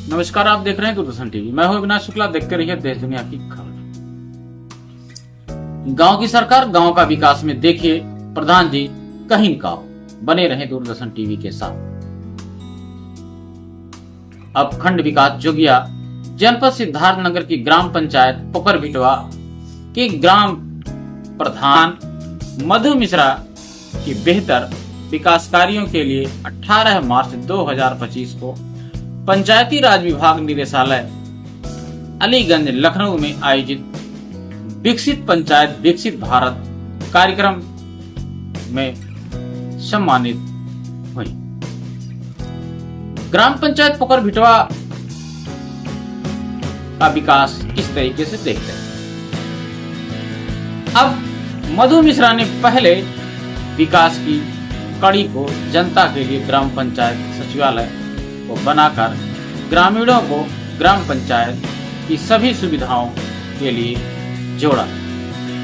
नमस्कार, आप देख रहे हैं दूरदर्शन टीवी। मैं हूं अविनाश शुक्ला। देखते रहिए देश दुनिया की खबर। गांव की सरकार, गांव का विकास में देखिए प्रधान जी कहीं गांव। बने रहे दूरदर्शन टीवी के साथ। अब खंड विकास जोगिया जनपद सिद्धार्थनगर की ग्राम पंचायत पोकर भिटवा के ग्राम प्रधान मधु मिश्रा की बेहतर विकास कार्यों के लिए 18 मार्च 2025 को पंचायती राज विभाग निदेशालय अलीगंज लखनऊ में आयोजित विकसित पंचायत विकसित भारत कार्यक्रम में सम्मानित हुई। ग्राम पंचायत पोकर भिटवा का विकास इस तरीके से देखते हैं। अब मधु मिश्रा ने पहले विकास की कड़ी को जनता के लिए ग्राम पंचायत सचिवालय को बनाकर ग्रामीणों को ग्राम पंचायत की सभी सुविधाओं के लिए जोड़ा।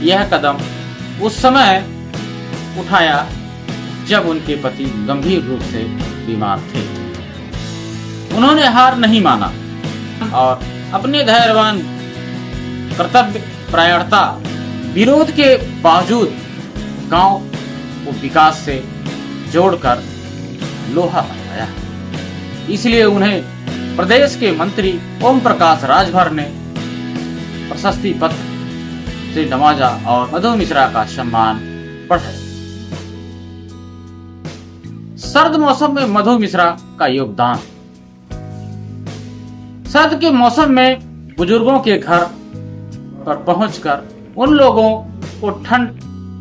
यह कदम उस समय उठाया जब उनके पति गंभीर रूप से बीमार थे। उन्होंने हार नहीं माना और अपने धैर्यवान कर्तव्य परायणता विरोध के बावजूद गांव को विकास से जोड़कर लोहा बनवाया। इसलिए उन्हें प्रदेश के मंत्री ओम प्रकाश राजभर ने प्रशस्ति पत्र से नवाजा और मधु मिश्रा का सम्मान बढ़ाया। सर्द मौसम में मधु मिश्रा का योगदान। सर्द के मौसम में बुजुर्गों के घर पर पहुंचकर उन लोगों को ठंड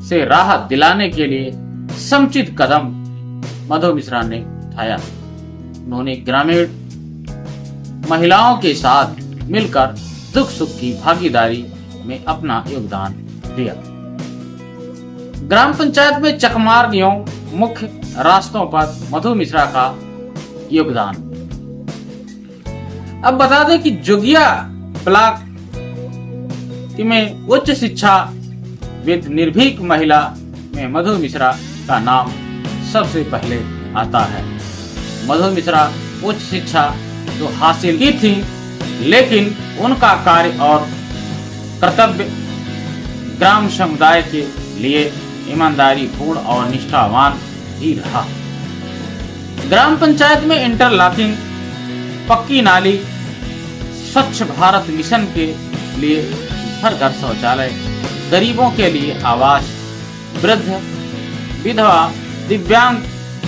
से राहत दिलाने के लिए समुचित कदम मधु मिश्रा ने उठाया। उन्होंने ग्रामीण महिलाओं के साथ मिलकर दुख सुख की भागीदारी में अपना योगदान दिया। ग्राम पंचायत में चकमार्ग एवं मुख्य रास्तों पर मधु मिश्रा का योगदान। अब बता दें कि जोगिया ब्लॉक में उच्च शिक्षा विद निर्भीक महिला में मधु मिश्रा का नाम सबसे पहले आता है। मधु मिश्रा उच्च शिक्षा तो हासिल की थी, लेकिन उनका कार्य और कर्तव्य ग्राम समुदाय के लिए ईमानदारी पूर्ण और निष्ठावान ही रहा। ग्राम पंचायत में इंटरलॉकिंग, पक्की नाली, स्वच्छ भारत मिशन के लिए हर घर शौचालय, गरीबों के लिए आवास, वृद्ध, विधवा, दिव्यांग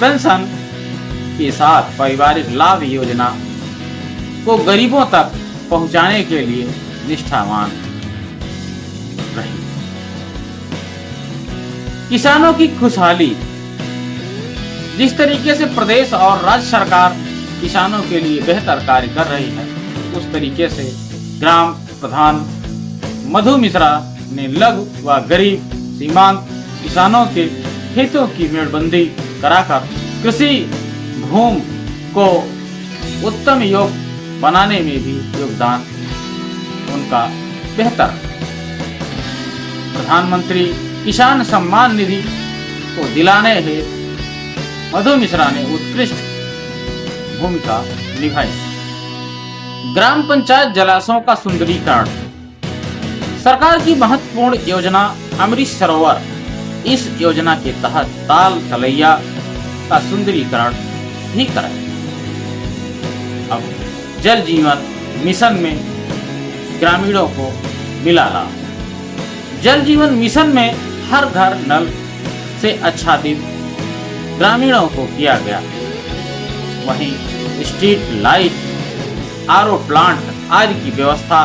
पेंशन के साथ पारिवारिक लाभ योजना को गरीबों तक पहुंचाने के लिए निष्ठावान रही। किसानों की खुशहाली। जिस तरीके से प्रदेश और राज्य सरकार किसानों के लिए बेहतर कार्य कर रही है, उस तरीके से ग्राम प्रधान मधु मिश्रा ने लघु व गरीब सीमांत किसानों के हितों की मेड़बंदी कराकर कृषि भूमि को उत्तम योग बनाने में भी योगदान उनका बेहतर। प्रधानमंत्री किसान सम्मान निधि को दिलाने हेतु मधु मिश्रा ने उत्कृष्ट भूमिका निभाई। ग्राम पंचायत जलाशयों का सुंदरीकरण। सरकार की महत्वपूर्ण योजना अमृत सरोवर। इस योजना के तहत ताल तलैया का सुंदरीकरण भी कराया। अब जल जीवन मिशन में ग्रामीणों को मिला लाभ। जल जीवन मिशन में हर घर नल से आच्छादित ग्रामीणों को किया गया। वहीं स्ट्रीट लाइट, आरओ प्लांट आदि की व्यवस्था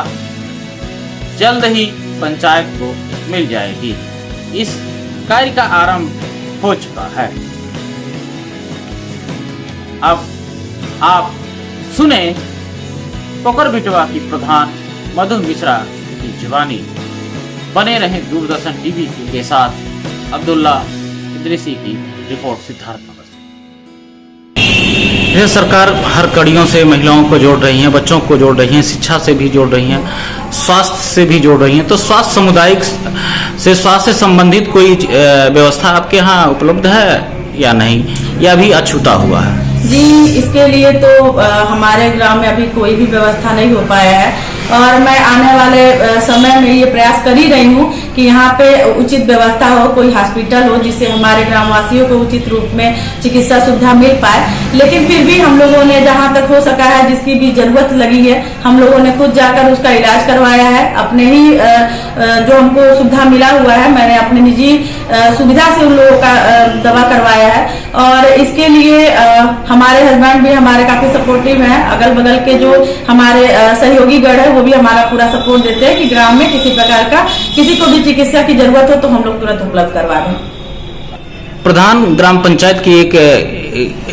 जल्द ही पंचायत को मिल जाएगी। इस कार्य का आरंभ हो चुका है। अब आप सुने पोकर भिटवा की प्रधान मधु मिश्रा की जुबानी। बने रहे दूरदर्शन टीवी के साथ। अब्दुल्ला इदरीसी की रिपोर्ट सिद्धार्थनगर से। यह सरकार हर कड़ियों से महिलाओं को जोड़ रही है, बच्चों को जोड़ रही है, शिक्षा से भी जोड़ रही है, स्वास्थ्य से भी जोड़ रही है। तो स्वास्थ्य सामुदायिक से स्वास्थ्य से संबंधित कोई व्यवस्था आपके यहाँ उपलब्ध है या नहीं, या भी अछूता हुआ है? जी, इसके लिए तो हमारे ग्राम में अभी कोई भी व्यवस्था नहीं हो पाया है और मैं आने वाले समय में ये प्रयास कर ही रही हूँ कि यहाँ पे उचित व्यवस्था हो, कोई हॉस्पिटल हो जिससे हमारे ग्रामवासियों को उचित रूप में चिकित्सा सुविधा मिल पाए। लेकिन फिर भी हम लोगों ने जहाँ तक हो सका है, जिसकी भी जरूरत लगी है, हम लोगों ने खुद जाकर उसका इलाज करवाया है। अपने ही जो हमको सुविधा मिला हुआ है, मैंने अपने निजी सुविधा से उन लोगों का दवा करवाया है। और इसके लिए हमारे हस्बैंड भी हमारे काफी सपोर्टिव हैं। अगल बगल के जो हमारे सहयोगी गण है वो भी हमारा पूरा सपोर्ट देते हैं कि ग्राम में किसी प्रकार का किसी को भी चिकित्सा की जरूरत हो तो हम लोग तुरंत उपलब्ध करवा दें। प्रधान ग्राम पंचायत की एक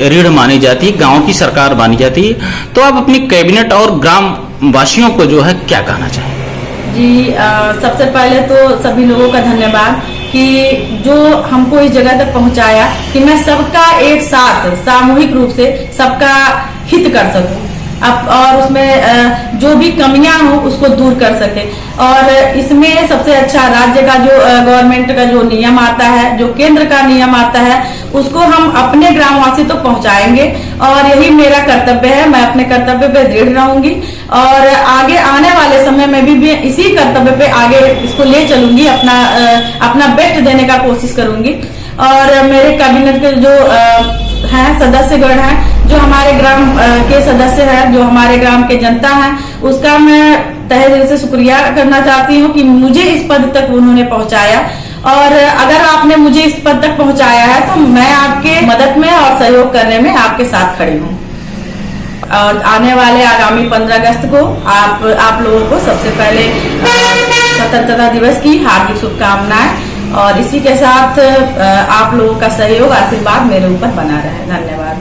रीढ़ मानी जाती है, गांव की सरकार मानी जाती है, तो आप अपनी कैबिनेट और ग्राम वासियों को जो है क्या कहना चाहेंगे? जी, सबसे पहले तो सभी लोगों का धन्यवाद कि जो हमको इस जगह तक पहुंचाया कि मैं सबका एक साथ सामूहिक रूप से सबका हित कर सकूं और उसमें जो भी कमियां हो उसको दूर कर सके। और इसमें सबसे अच्छा राज्य का जो गवर्नमेंट का जो नियम आता है, जो केंद्र का नियम आता है, उसको हम अपने ग्रामवासी तक पहुंचाएंगे और यही मेरा कर्तव्य है। मैं अपने कर्तव्य पे दृढ़ रहूंगी और आगे आने वाले समय में भी इसी कर्तव्य पे आगे इसको ले चलूंगी, अपना बेस्ट देने का कोशिश करूंगी। और मेरे कैबिनेट के जो हैं सदस्यगण हैं, जो हमारे ग्राम के सदस्य हैं, जो हमारे ग्राम के जनता हैं, उसका मैं तहे दिल से शुक्रिया करना चाहती हूँ कि मुझे इस पद तक उन्होंने पहुंचाया। और अगर आपने मुझे इस पद तक पहुंचाया है तो मैं आपके मदद में और सहयोग करने में आपके साथ खड़ी हूँ। और आने वाले आगामी 15 अगस्त को आप लोगों को सबसे पहले स्वतंत्रता दिवस की हार्दिक शुभकामनाएं। और इसी के साथ आप लोगों का सहयोग आशीर्वाद मेरे ऊपर बना रहे। धन्यवाद।